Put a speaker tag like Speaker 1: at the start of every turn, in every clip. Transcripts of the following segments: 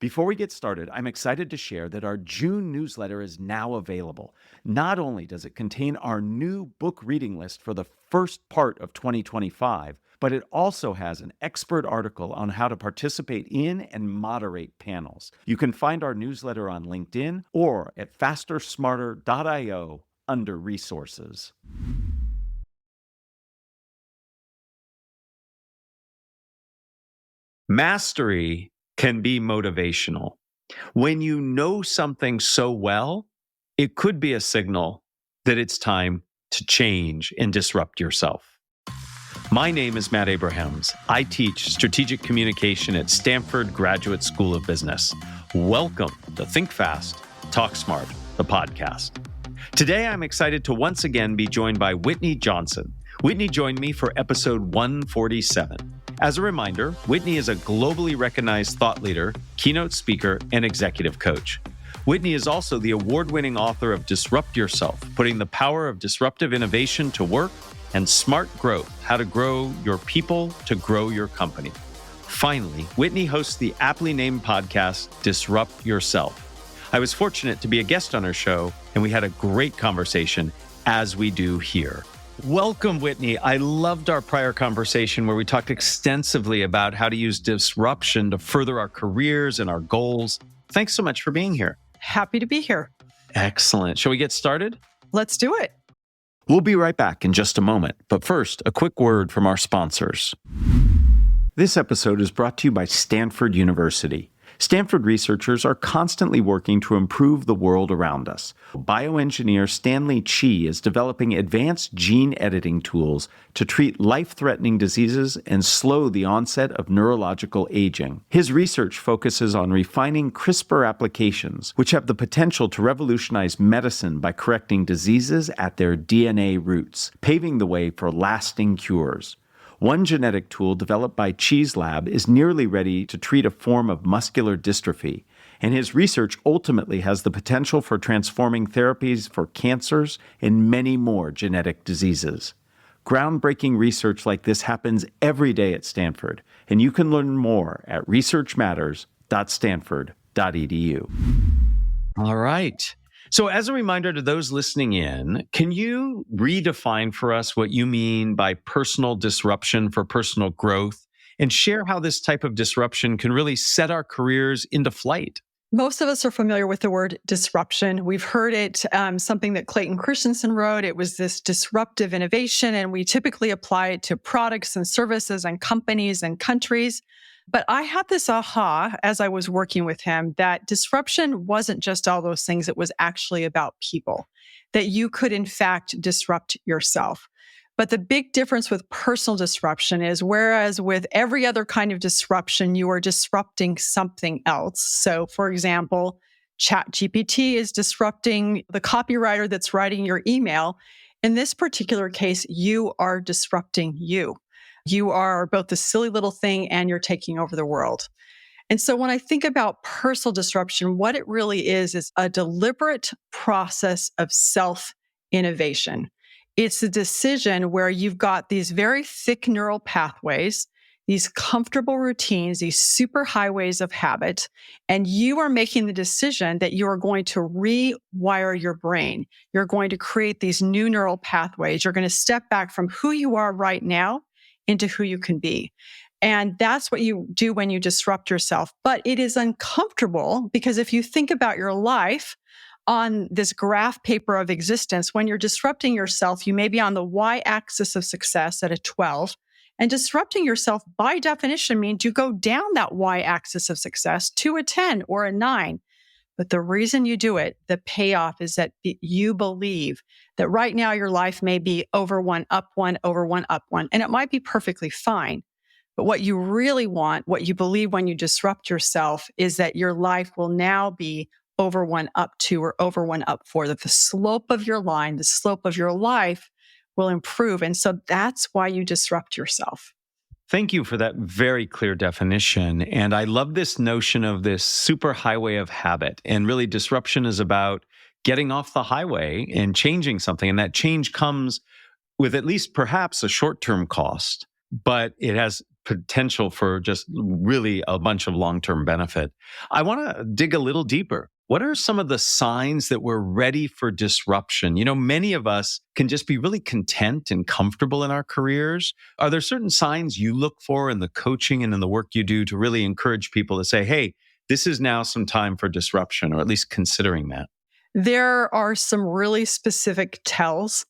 Speaker 1: Before we get started, I'm excited to share that our June newsletter is now available. Not only does it contain our new book reading list for the first part of 2025, but it also has an expert article on how to participate in and moderate panels. You can find our newsletter on LinkedIn or at fastersmarter.io under resources. Mastery can be motivational. When you know something so well, it could be a signal that it's time to change and disrupt yourself. My name is Matt Abrahams. I teach strategic communication at Stanford Graduate School of Business. Welcome to Think Fast, Talk Smart, the podcast. Today, I'm excited to once again be joined by Whitney Johnson. Whitney joined me for episode 147. As a reminder, Whitney is a globally recognized thought leader, keynote speaker, and executive coach. Whitney is also the award-winning author of Disrupt Yourself, putting the power of disruptive innovation to work, and Smart Growth, how to grow your people to grow your company. Finally, Whitney hosts the aptly named podcast, Disrupt Yourself. I was fortunate to be a guest on her show, and we had a great conversation, as we do here. Welcome, Whitney. I loved our prior conversation where we talked extensively about how to use disruption to further our careers and our goals. Thanks so much for being here.
Speaker 2: Happy to be here.
Speaker 1: Excellent. Shall we get started?
Speaker 2: Let's do it.
Speaker 1: We'll be right back in just a moment. But first, a quick word from our sponsors. This episode is brought to you by Stanford University. Stanford researchers are constantly working to improve the world around us. Bioengineer Stanley Chi is developing advanced gene editing tools to treat life-threatening diseases and slow the onset of neurological aging. His research focuses on refining CRISPR applications, which have the potential to revolutionize medicine by correcting diseases at their DNA roots, paving the way for lasting cures. One genetic tool developed by Chi's lab is nearly ready to treat a form of muscular dystrophy, and his research ultimately has the potential for transforming therapies for cancers and many more genetic diseases. Groundbreaking research like this happens every day at Stanford, and you can learn more at researchmatters.stanford.edu. All right. So as a reminder to those listening in, can you redefine for us what you mean by personal disruption for personal growth and share how this type of disruption can really set our careers into flight?
Speaker 2: Most of us are familiar with the word disruption. We've heard it, something that Clayton Christensen wrote. It was this disruptive innovation, and we typically apply it to products and services and companies and countries. But I had this aha as I was working with him that disruption wasn't just all those things. It was actually about people, that you could, in fact, disrupt yourself. But the big difference with personal disruption is whereas with every other kind of disruption, you are disrupting something else. So, for example, ChatGPT is disrupting the copywriter that's writing your email. In this particular case, you are disrupting you. You are both the silly little thing and you're taking over the world. And so when I think about personal disruption, what it really is a deliberate process of self-innovation. It's a decision where you've got these very thick neural pathways, these comfortable routines, these super highways of habit, and you are making the decision that you are going to rewire your brain. You're going to create these new neural pathways. You're going to step back from who you are right now into who you can be. And that's what you do when you disrupt yourself. But it is uncomfortable because if you think about your life on this graph paper of existence, when you're disrupting yourself, you may be on the y-axis of success at a 12. And disrupting yourself by definition means you go down that y-axis of success to a 10 or a 9. But the reason you do it, the payoff is that you believe that right now your life may be over 1, up 1, over 1, up 1, and it might be perfectly fine. But what you really want, what you believe when you disrupt yourself is that your life will now be over 1, up 2, or over 1, up 4, that the slope of your line, the slope of your life will improve. And so that's why you disrupt yourself.
Speaker 1: Thank you for that very clear definition. And I love this notion of this super highway of habit. And really, disruption is about getting off the highway and changing something. And that change comes with at least perhaps a short-term cost, but it has potential for just really a bunch of long-term benefit. I want to dig a little deeper. What are some of the signs that we're ready for disruption? Many of us can just be really content and comfortable in our careers. Are there certain signs you look for in the coaching and in the work you do to really encourage people to say, hey, this is now some time for disruption, or at least considering that?
Speaker 2: There are some really specific tells.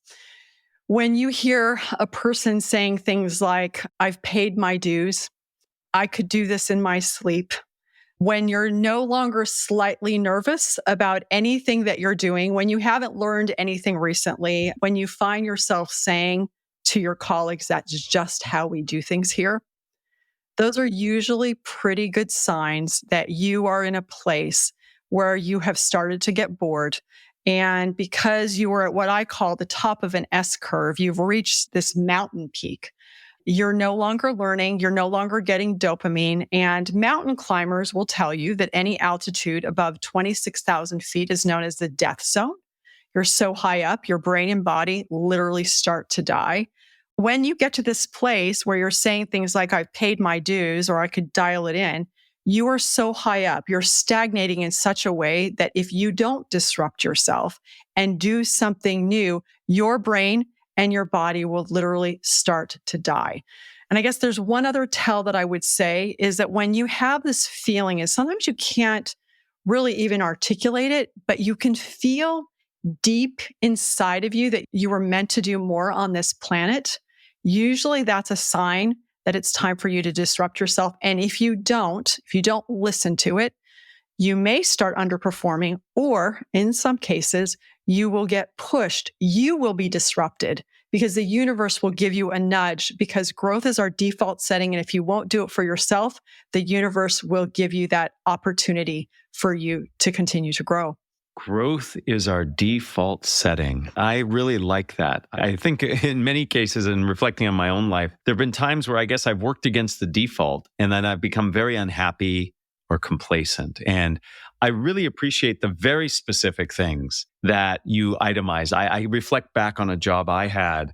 Speaker 2: When you hear a person saying things like, I've paid my dues, I could do this in my sleep. When you're no longer slightly nervous about anything that you're doing, when you haven't learned anything recently, when you find yourself saying to your colleagues, that's just how we do things here, those are usually pretty good signs that you are in a place where you have started to get bored. And because you are at what I call the top of an S curve, you've reached this mountain peak. You're no longer learning, you're no longer getting dopamine. And mountain climbers will tell you that any altitude above 26,000 feet is known as the death zone. You're so high up, your brain and body literally start to die. When you get to this place where you're saying things like, I've paid my dues, or I could dial it in, you are so high up, you're stagnating in such a way that if you don't disrupt yourself and do something new, your brain and your body will literally start to die. And I guess there's one other tell that I would say is that when you have this feeling, is sometimes you can't really even articulate it, but you can feel deep inside of you that you were meant to do more on this planet. Usually that's a sign that it's time for you to disrupt yourself. And if you don't listen to it, you may start underperforming, or in some cases, you will get pushed. You will be disrupted because the universe will give you a nudge, because growth is our default setting. And if you won't do it for yourself, the universe will give you that opportunity for you to continue to grow.
Speaker 1: Growth is our default setting. I really like that. I think in many cases, and reflecting on my own life, there have been times where I guess I've worked against the default and then I've become very unhappy or complacent. And I really appreciate the very specific things that you itemize. I reflect back on a job I had,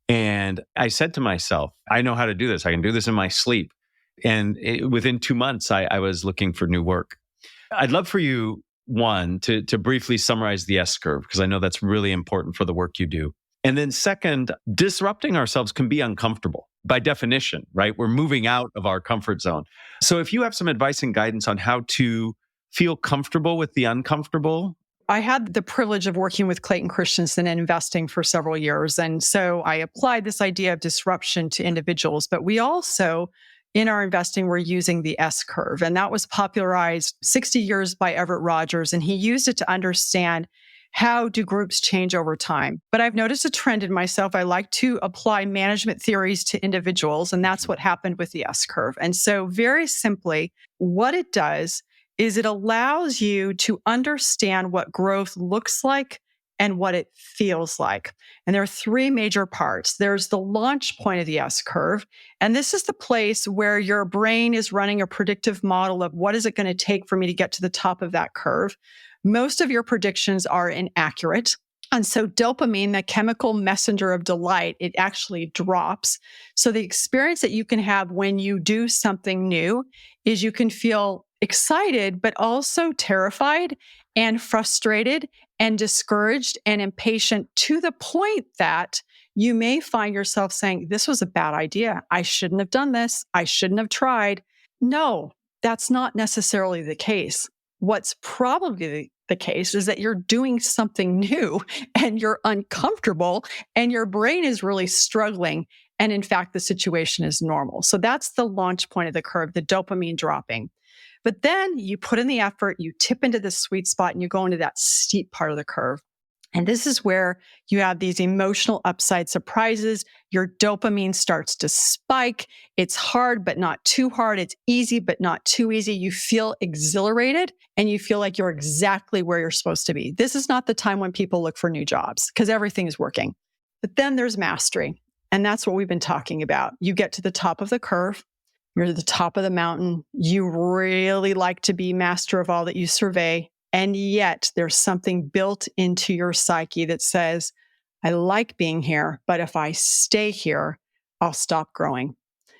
Speaker 1: and I said to myself, I know how to do this. I can do this in my sleep. And within 2 months, I was looking for new work. I'd love for you, one, to briefly summarize the S curve, because I know that's really important for the work you do. And then second, disrupting ourselves can be uncomfortable by definition, right? We're moving out of our comfort zone. So if you have some advice and guidance on how to feel comfortable with the uncomfortable.
Speaker 2: I had the privilege of working with Clayton Christensen and investing for several years. And so I applied this idea of disruption to individuals, but we also, in our investing, we're using the S curve. And that was popularized 60 years by Everett Rogers. And he used it to understand how do groups change over time. But I've noticed a trend in myself. I like to apply management theories to individuals. And that's what happened with the S curve. And so very simply, what it does is it allows you to understand what growth looks like and what it feels like. And there are three major parts. There's the launch point of the S curve. And this is the place where your brain is running a predictive model of what is it going to take for me to get to the top of that curve. Most of your predictions are inaccurate. And so dopamine, the chemical messenger of delight, it actually drops. So the experience that you can have when you do something new is you can feel excited, but also terrified and frustrated and discouraged and impatient, to the point that you may find yourself saying, this was a bad idea. I shouldn't have done this. I shouldn't have tried. No, that's not necessarily the case. What's probably the case is that you're doing something new and you're uncomfortable and your brain is really struggling. And in fact, the situation is normal. So that's the launch point of the curve, the dopamine dropping. But then you put in the effort, you tip into the sweet spot, and you go into that steep part of the curve. And this is where you have these emotional upside surprises. Your dopamine starts to spike. It's hard, but not too hard. It's easy, but not too easy. You feel exhilarated and you feel like you're exactly where you're supposed to be. This is not the time when people look for new jobs because everything is working. But then there's mastery. And that's what we've been talking about. You get to the top of the curve. You're at the top of the mountain. You really like to be master of all that you survey. And yet there's something built into your psyche that says, I like being here, but if I stay here, I'll stop growing.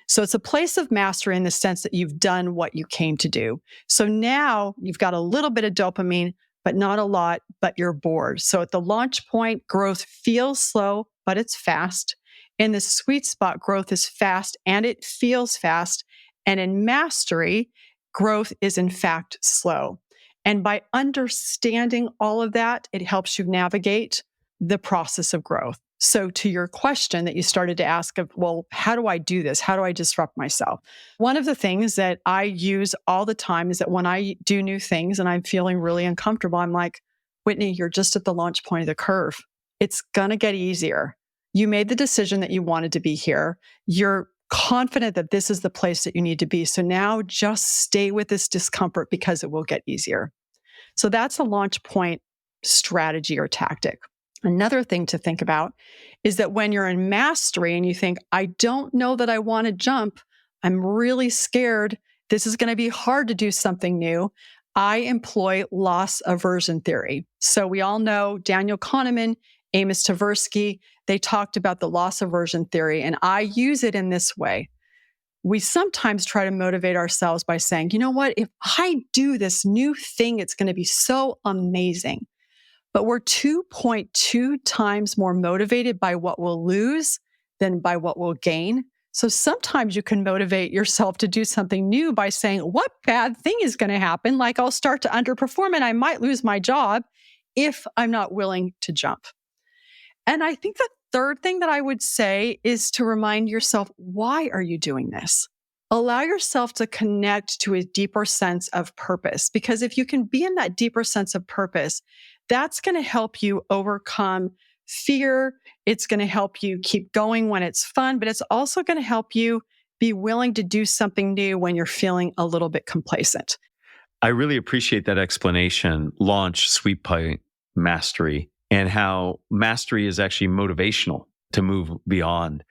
Speaker 2: So it's a place of mastery in the sense that you've done what you came to do. So now you've got a little bit of dopamine, but not a lot, but you're bored. So at the launch point, growth feels slow, but it's fast. In the sweet spot, growth is fast and it feels fast. And in mastery, growth is in fact slow. And by understanding all of that, it helps you navigate the process of growth. So to your question that you started to ask of, well, how do I do this? How do I disrupt myself? One of the things that I use all the time is that when I do new things and I'm feeling really uncomfortable, I'm like, Whitney, you're just at the launch point of the curve. It's going to get easier. You made the decision that you wanted to be here. You're confident that this is the place that you need to be. So now just stay with this discomfort because it will get easier. So that's a launch point strategy or tactic. Another thing to think about is that when you're in mastery and you think, I don't know that I want to jump, I'm really scared, this is going to be hard to do something new, I employ loss aversion theory. So we all know Daniel Kahneman, Amos Tversky, they talked about the loss aversion theory, and I use it in this way. We sometimes try to motivate ourselves by saying, you know what, if I do this new thing, it's going to be so amazing. But we're 2.2 times more motivated by what we'll lose than by what we'll gain. So sometimes you can motivate yourself to do something new by saying, what bad thing is going to happen? Like I'll start to underperform and I might lose my job if I'm not willing to jump. And I think the third thing that I would say is to remind yourself, why are you doing this? Allow yourself to connect to a deeper sense of purpose. Because if you can be in that deeper sense of purpose, that's going to help you overcome fear. It's going to help you keep going when it's fun, but it's also going to help you be willing to do something new when you're feeling a little bit complacent.
Speaker 1: I really appreciate that explanation, launch, sweet point, mastery, and how mastery is actually motivational to move beyond.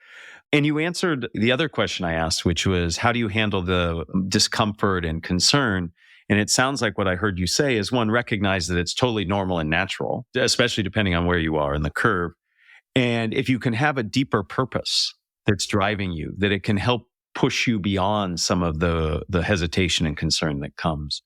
Speaker 1: And you answered the other question I asked, which was, how do you handle the discomfort and concern? And it sounds like what I heard you say is, one, recognize that it's totally normal and natural, especially depending on where you are in the curve. And if you can have a deeper purpose that's driving you, that it can help push you beyond some of the hesitation and concern that comes.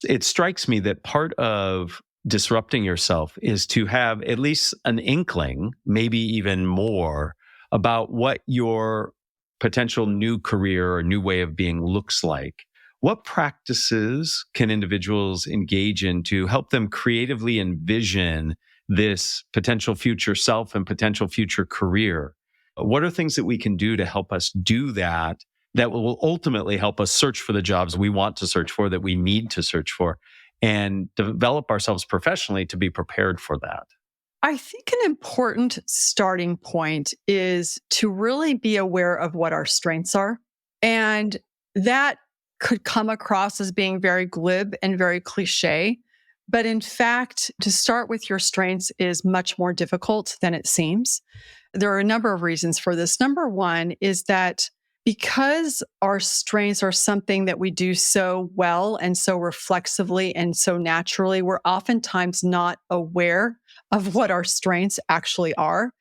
Speaker 1: It strikes me that part of disrupting yourself is to have at least an inkling, maybe even more, about what your potential new career or new way of being looks like. What practices can individuals engage in to help them creatively envision this potential future self and potential future career? What are things that we can do to help us do that, that will ultimately help us search for the jobs we want to search for, that we need to search for, and develop ourselves professionally to be prepared for that?
Speaker 2: I think an important starting point is to really be aware of what our strengths are. And that could come across as being very glib and very cliche. But in fact, to start with your strengths is much more difficult than it seems. There are a number of reasons for this. Number one is that because our strengths are something that we do so well and so reflexively and so naturally, we're oftentimes not aware of what our strengths actually are.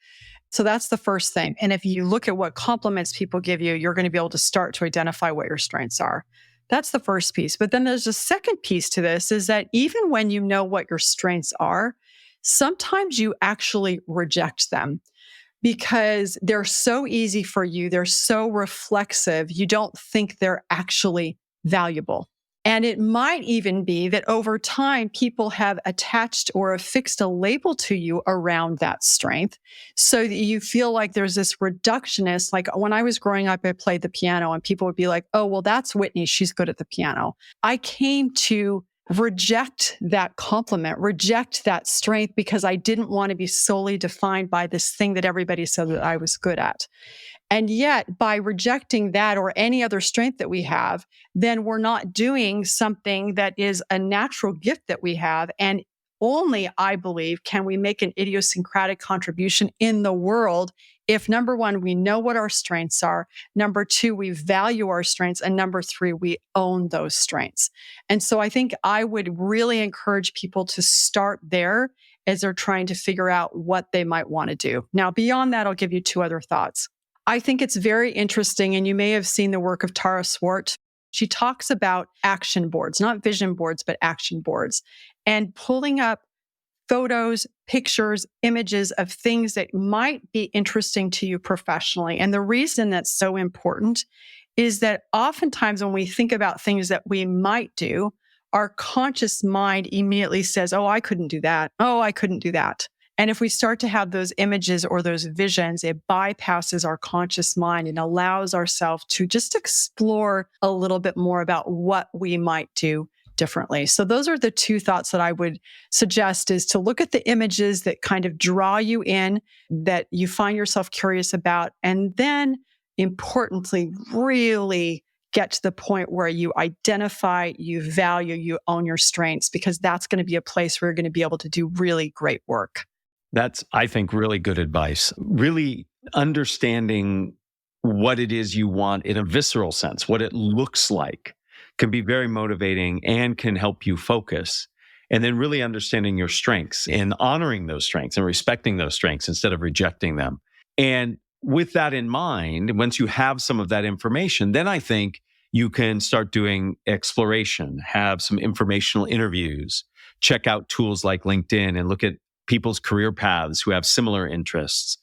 Speaker 2: So that's the first thing. And if you look at what compliments people give you, you're going to be able to start to identify what your strengths are. That's the first piece. But then there's a second piece to this, is that even when you know what your strengths are, sometimes you actually reject them because they're so easy for you. They're so reflexive. You don't think they're actually valuable. And it might even be that over time, people have attached or affixed a label to you around that strength so that you feel like there's this reductionist. Like when I was growing up, I played the piano and people would be like, oh, well, that's Whitney. She's good at the piano. I came to reject that compliment, reject that strength because I didn't want to be solely defined by this thing that everybody said that I was good at. And yet, by rejecting that or any other strength that we have, then we're not doing something that is a natural gift that we have. And only, I believe, can we make an idiosyncratic contribution in the world if, number one, we know what our strengths are, number two, we value our strengths, and number three, we own those strengths. And so I think I would really encourage people to start there as they're trying to figure out what they might want to do. Now, beyond that, I'll give you two other thoughts. I think it's very interesting, and you may have seen the work of Tara Swart. She talks about action boards, not vision boards, but action boards, and pulling up photos, pictures, images of things that might be interesting to you professionally. And the reason that's so important is that oftentimes when we think about things that we might do, our conscious mind immediately says, oh, I couldn't do that. Oh, I couldn't do that. And if we start to have those images or those visions, it bypasses our conscious mind and allows ourselves to just explore a little bit more about what we might do differently. So those are the two thoughts that I would suggest, is to look at the images that kind of draw you in, that you find yourself curious about, and then importantly, really get to the point where you identify, you value, you own your strengths, because that's going to be a place where you're going to be able to do really great work.
Speaker 1: That's, I think, really good advice. Really understanding what it is you want in a visceral sense, what it looks like, can be very motivating and can help you focus. And then really understanding your strengths and honoring those strengths and respecting those strengths instead of rejecting them. And with that in mind, once you have some of that information, then I think you can start doing exploration, have some informational interviews, check out tools like LinkedIn and look at people's career paths who have similar interests.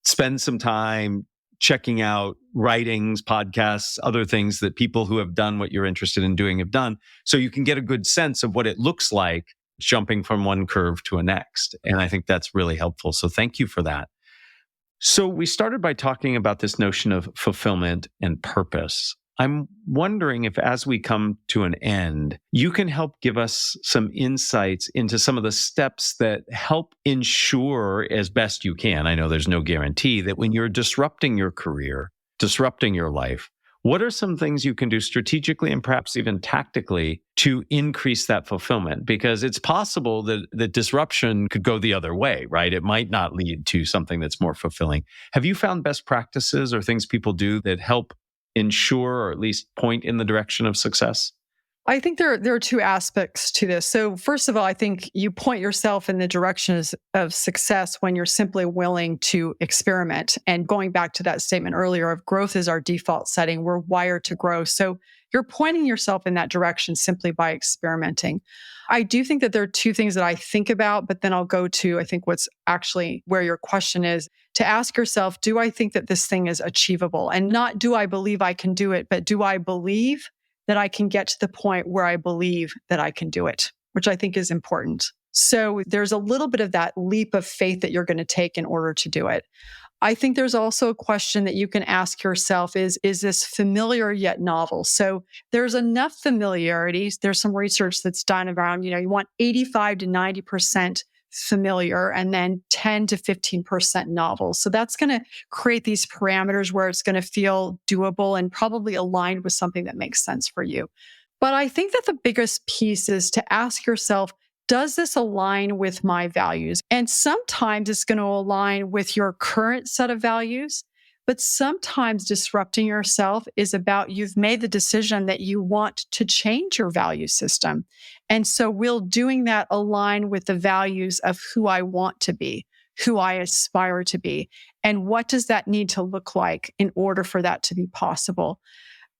Speaker 1: Spend some time checking out writings, podcasts, other things that people who have done what you're interested in doing have done, so you can get a good sense of what it looks like jumping from one curve to a next. And I think that's really helpful. So thank you for that. So we started by talking about this notion of fulfillment and purpose. I'm wondering if, as we come to an end, you can help give us some insights into some of the steps that help ensure, as best you can, I know there's no guarantee, that when you're disrupting your career, disrupting your life, what are some things you can do strategically and perhaps even tactically to increase that fulfillment? Because it's possible that disruption could go the other way, right? It might not lead to something that's more fulfilling. Have you found best practices or things people do that help ensure or at least point in the direction of success?
Speaker 2: I think there are two aspects to this. So first of all, I think you point yourself in the directions of success when you're simply willing to experiment. And going back to that statement earlier of growth is our default setting, we're wired to grow. So you're pointing yourself in that direction simply by experimenting. I do think that there are two things that I think about, but then I'll go to, I think, what's actually where your question is, to ask yourself, do I think that this thing is achievable? And not do I believe I can do it, but do I believe that I can get to the point where I believe that I can do it, which I think is important. So there's a little bit of that leap of faith that you're going to take in order to do it. I think there's also a question that you can ask yourself is this familiar yet novel? So there's enough familiarities. There's some research that's done around, you want 85 to 90% familiar and then 10 to 15% novel. So that's going to create these parameters where it's going to feel doable and probably aligned with something that makes sense for you. But I think that the biggest piece is to ask yourself, does this align with my values? And sometimes it's going to align with your current set of values, but sometimes disrupting yourself is about you've made the decision that you want to change your value system. And so will doing that align with the values of who I want to be, who I aspire to be? And what does that need to look like in order for that to be possible?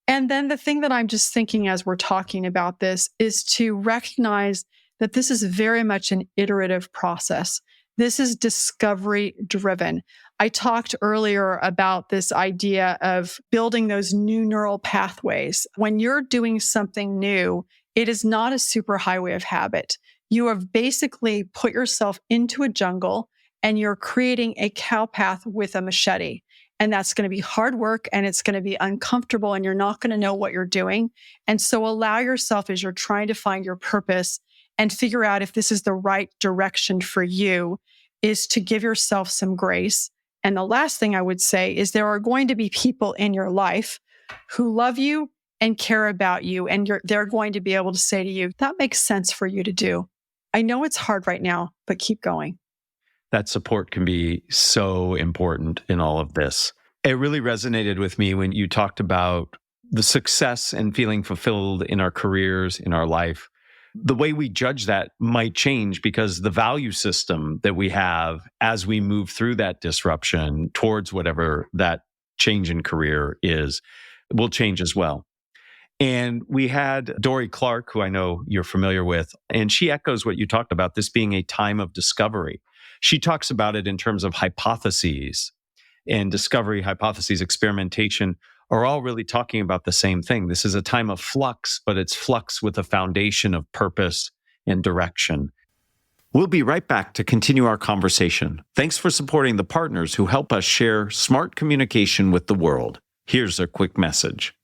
Speaker 2: And then the thing that I'm just thinking as we're talking about this is to recognize that this is very much an iterative process. This is discovery driven. I talked earlier about this idea of building those new neural pathways. When you're doing something new, it is not a superhighway of habit. You have basically put yourself into a jungle and you're creating a cow path with a machete. And that's going to be hard work and it's going to be uncomfortable and you're not going to know what you're doing. And so allow yourself, as you're trying to find your purpose and figure out if this is the right direction for you, is to give yourself some grace. And the last thing I would say is there are going to be people in your life who love you and care about you. And they're going to be able to say to you, that makes sense for you to do. I know it's hard right now, but keep going.
Speaker 1: That support can be so important in all of this. It really resonated with me when you talked about the success and feeling fulfilled in our careers, in our life. The way we judge that might change because the value system that we have as we move through that disruption towards whatever that change in career will change as well. And we had Dory Clark, who I know you're familiar with, and she echoes what you talked about, this being a time of discovery. She talks about it in terms of hypotheses, and discovery, hypotheses, experimentation are all really talking about the same thing. This is a time of flux, but it's flux with a foundation of purpose and direction. We'll be right back to continue our conversation. Thanks for supporting the partners who help us share smart communication with the world. Here's a quick message.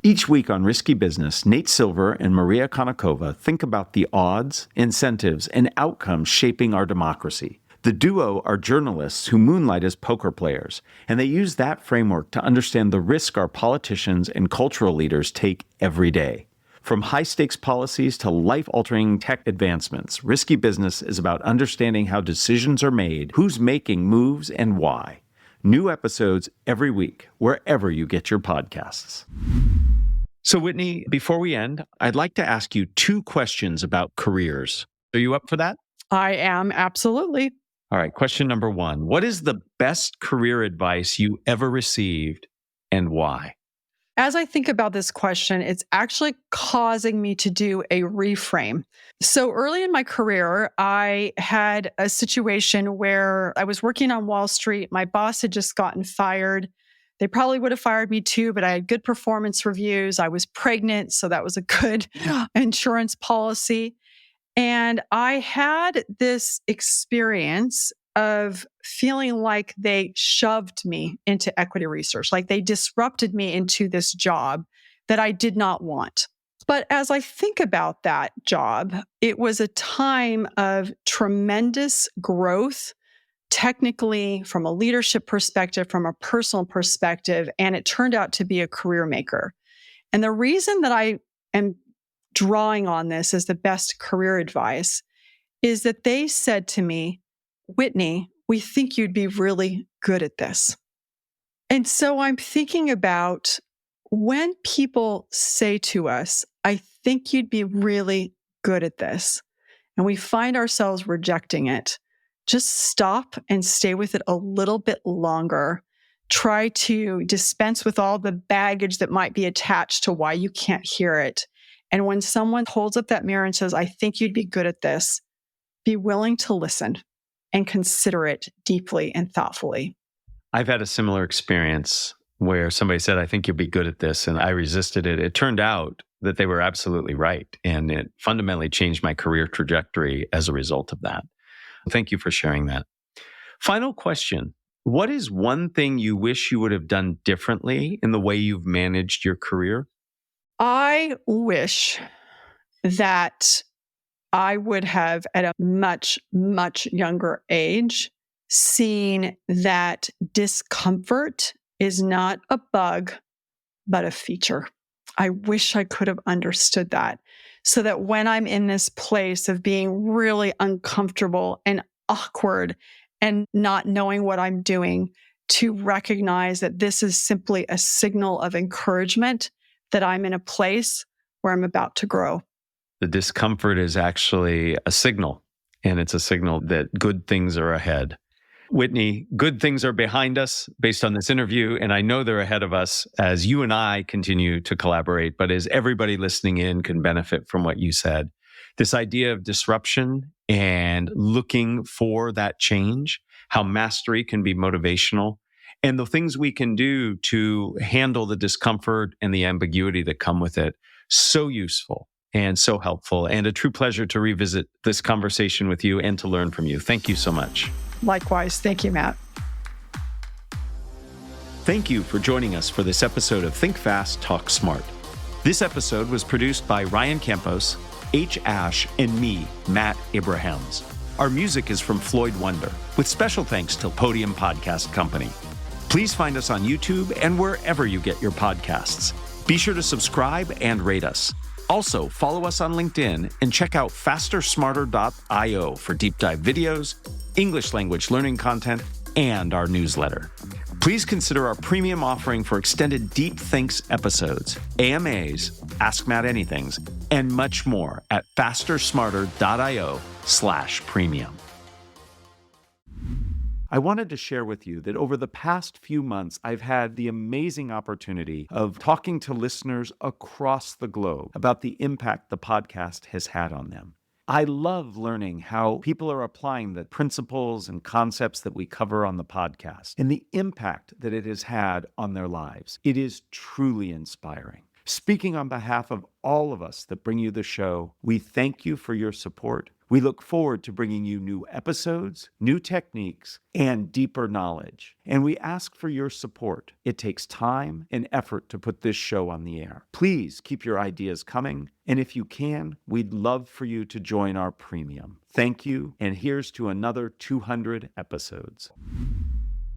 Speaker 1: Each week on Risky Business, Nate Silver and Maria Konnikova think about the odds, incentives, and outcomes shaping our democracy. The duo are journalists who moonlight as poker players, and they use that framework to understand the risk our politicians and cultural leaders take every day. From high-stakes policies to life-altering tech advancements, Risky Business is about understanding how decisions are made, who's making moves, and why. New episodes every week, wherever you get your podcasts. So, Whitney, before we end, I'd like to ask you 2 questions about careers. Are you up for that?
Speaker 2: I am, absolutely.
Speaker 1: All right. Question number 1. What is the best career advice you ever received and why?
Speaker 2: As I think about this question, it's actually causing me to do a reframe. So early in my career, I had a situation where I was working on Wall Street. My boss had just gotten fired. They probably would have fired me too, but I had good performance reviews. I was pregnant, so that was a good insurance policy. And I had this experience of feeling like they shoved me into equity research, like they disrupted me into this job that I did not want. But as I think about that job, it was a time of tremendous growth, technically, from a leadership perspective, from a personal perspective, and it turned out to be a career maker. And the reason that I am drawing on this as the best career advice is that they said to me, Whitney, we think you'd be really good at this. And so I'm thinking about when people say to us, I think you'd be really good at this, and we find ourselves rejecting it, just stop and stay with it a little bit longer. Try to dispense with all the baggage that might be attached to why you can't hear it. And when someone holds up that mirror and says, I think you'd be good at this, be willing to listen and consider it deeply and thoughtfully.
Speaker 1: I've had a similar experience where somebody said, I think you'll be good at this, and I resisted it. It turned out that they were absolutely right, and it fundamentally changed my career trajectory as a result of that. Thank you for sharing that. Final question. What is one thing you wish you would have done differently in the way you've managed your career?
Speaker 2: I wish that I would have, at a much, much younger age, seen that discomfort is not a bug, but a feature. I wish I could have understood that, so that when I'm in this place of being really uncomfortable and awkward and not knowing what I'm doing, to recognize that this is simply a signal of encouragement that I'm in a place where I'm about to grow.
Speaker 1: The discomfort is actually a signal, and it's a signal that good things are ahead. Whitney, good things are behind us based on this interview, and I know they're ahead of us as you and I continue to collaborate, but as everybody listening in can benefit from what you said. This idea of disruption and looking for that change, how mastery can be motivational, and the things we can do to handle the discomfort and the ambiguity that come with it. So useful and so helpful, and a true pleasure to revisit this conversation with you and to learn from you. Thank you so much.
Speaker 2: Likewise. Thank you, Matt.
Speaker 1: Thank you for joining us for this episode of Think Fast, Talk Smart. This episode was produced by Ryan Campos, H. Ash, and me, Matt Abrahams. Our music is from Floyd Wonder, with special thanks to Podium Podcast Company. Please find us on YouTube and wherever you get your podcasts. Be sure to subscribe and rate us. Also, follow us on LinkedIn and check out fastersmarter.io for deep dive videos, English language learning content, and our newsletter. Please consider our premium offering for extended Deep Thinks episodes, AMAs, Ask Matt Anythings, and much more at fastersmarter.io/premium.
Speaker 3: I wanted to share with you that over the past few months, I've had the amazing opportunity of talking to listeners across the globe about the impact the podcast has had on them. I love learning how people are applying the principles and concepts that we cover on the podcast and the impact that it has had on their lives. It is truly inspiring. Speaking on behalf of all of us that bring you the show, we thank you for your support. We look forward to bringing you new episodes, new techniques, and deeper knowledge. And we ask for your support. It takes time and effort to put this show on the air. Please keep your ideas coming. And if you can, we'd love for you to join our premium. Thank you. And here's to another 200 episodes.